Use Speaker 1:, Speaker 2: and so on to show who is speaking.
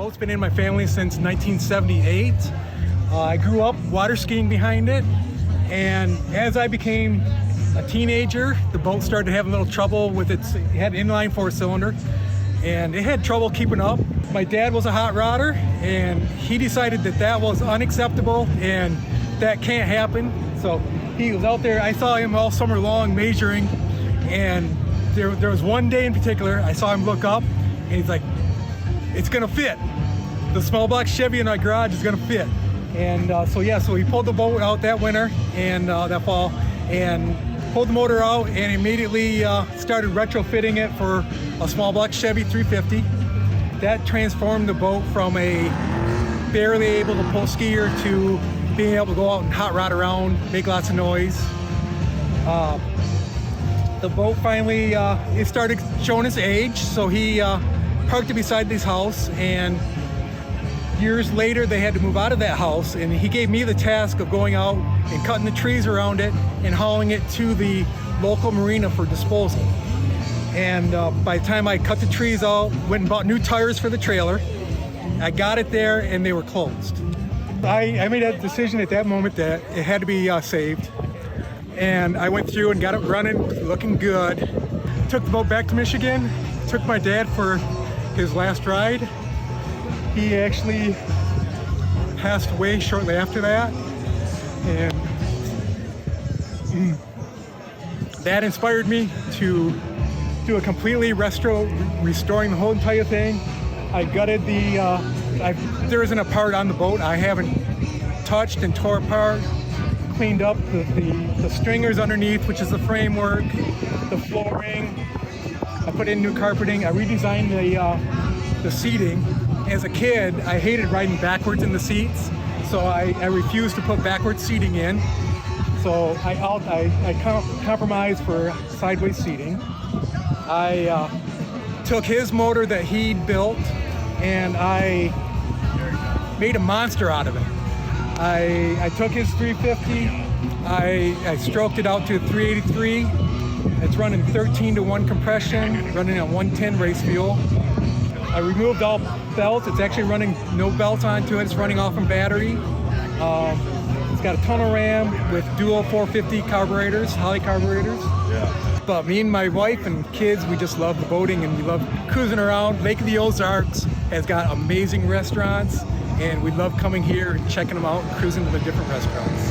Speaker 1: boat's been in my family since 1978. I grew up water skiing behind it, and as I became a teenager, the boat started having a little trouble with it had an inline 4-cylinder, and it had trouble keeping up. My dad was a hot rodder, and he decided that that was unacceptable and that can't happen. So he was out there. I saw him all summer long measuring, and there was one day in particular I saw him look up, and he's like, "It's gonna fit. The small block Chevy in our garage is gonna fit." And so he pulled the boat out that winter and that fall, and pulled the motor out, and immediately started retrofitting it for a small block Chevy 350. That transformed the boat from a barely able to pull skier to being able to go out and hot rod around, make lots of noise. The boat finally it started showing its age, so he parked it beside this house, and years later they had to move out of that house, and he gave me the task of going out and cutting the trees around it and hauling it to the local marina for disposal. And by the time I cut the trees out, went and bought new tires for the trailer, I got it there and they were closed. I made a decision at that moment that it had to be saved, and I went through and got it running, looking good. Took the boat back to Michigan, took my dad for his last ride. He actually passed away shortly after that, and that inspired me to do a completely restoring the whole entire thing. I gutted there isn't a part on the boat I haven't touched and tore apart, cleaned up the stringers underneath, which is the framework, the flooring. I put in new carpeting. I redesigned the seating. As a kid, I hated riding backwards in the seats, so I refused to put backward seating in. So I compromised for sideways seating. I took his motor that he'd built, and I made a monster out of it. I took his 350, I stroked it out to 383. It's running 13-to-1 compression, running on 110 race fuel. I removed all belts. It's actually running no belts onto it. It's running off of battery. It's got a tunnel ram with dual 450 carburetors, Holly carburetors. Yeah. But me and my wife and kids, we just love the boating, and we love cruising around. Lake of the Ozarks has got amazing restaurants, and we love coming here and checking them out and cruising to the different restaurants.